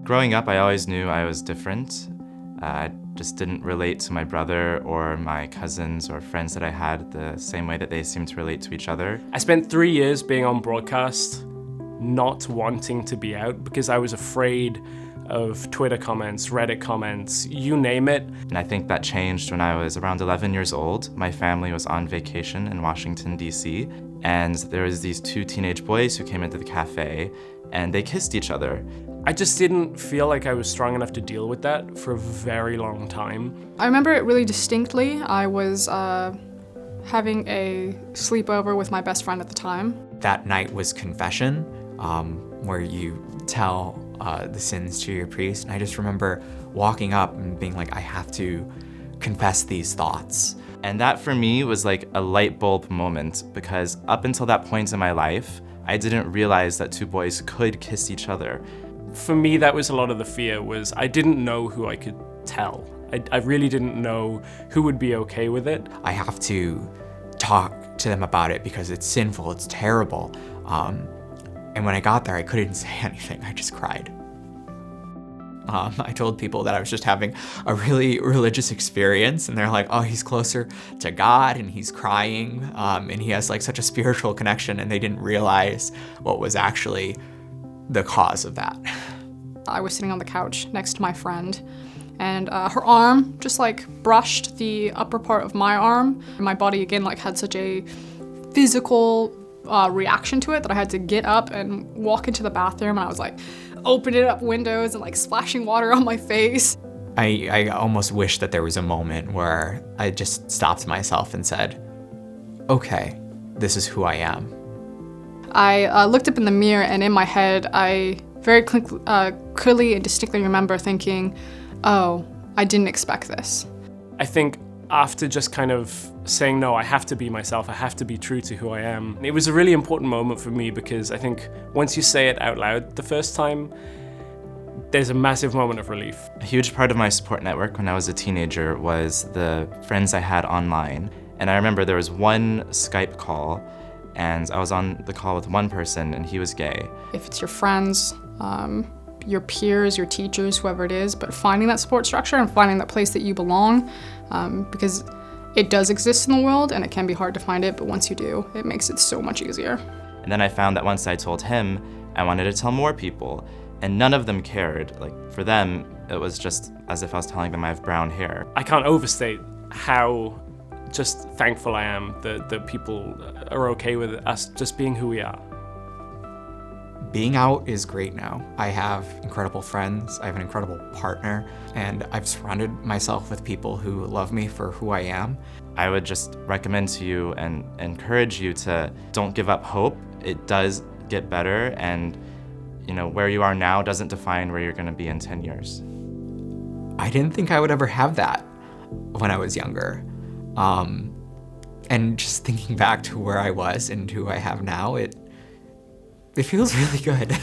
Growing up, I always knew I was different. I just didn't relate to my brother or my cousins or friends that I had the same way that they seemed to relate to each other. I spent 3 years being on broadcast, not wanting to be out because I was afraid of Twitter comments, Reddit comments, you name it. And I think that changed when I was around 11 years old. My family was on vacation in Washington, D.C., and there was these two teenage boys who came into the cafe and they kissed each other. I just didn't feel like I was strong enough to deal with that for a very long time. I remember it really distinctly. I was having a sleepover with my best friend at the time. That night was confession, where you tell the sins to your priest. And I just remember walking up and being like, I have to confess these thoughts. And that for me was like a light bulb moment, because up until that point in my life, I didn't realize that two boys could kiss each other. For me, that was a lot of the fear, was I didn't know who I could tell. I really didn't know who would be okay with it. I have to talk to them about it because it's sinful, it's terrible. And when I got there, I couldn't say anything, I just cried. I told people that I was just having a really religious experience, and they're like, oh, he's closer to God and he's crying, and he has like such a spiritual connection, and they didn't realize what was actually the cause of that. I was sitting on the couch next to my friend, and her arm just like brushed the upper part of my arm. And my body again like had such a physical reaction to it that I had to get up and walk into the bathroom, and I was like opening up windows and like splashing water on my face. I almost wish that there was a moment where I just stopped myself and said, okay, this is who I am. I looked up in the mirror, and in my head, I very clearly and distinctly remember thinking, oh, I didn't expect this. I think after just kind of saying, no, I have to be myself, I have to be true to who I am, it was a really important moment for me, because I think once you say it out loud the first time, there's a massive moment of relief. A huge part of my support network when I was a teenager was the friends I had online. And I remember there was one Skype call, and I was on the call with one person, and he was gay. If it's your friends, your peers, your teachers, whoever it is, but finding that support structure and finding that place that you belong, because it does exist in the world and it can be hard to find it, but once you do, it makes it so much easier. And then I found that once I told him, I wanted to tell more people, and none of them cared. Like, for them, it was just as if I was telling them I have brown hair. I can't overstate how just thankful I am that people are okay with us just being who we are. Being out is great now. I have incredible friends, I have an incredible partner, and I've surrounded myself with people who love me for who I am. I would just recommend to you and encourage you to don't give up hope. It does get better, and you know, where you are now doesn't define where you're gonna be in 10 years. I didn't think I would ever have that when I was younger. And just thinking back to where I was and who I have now, it feels really good.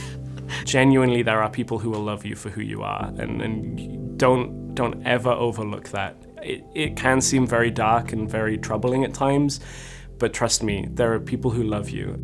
Genuinely, there are people who will love you for who you are, and don't ever overlook that. It can seem very dark and very troubling at times, but trust me, there are people who love you.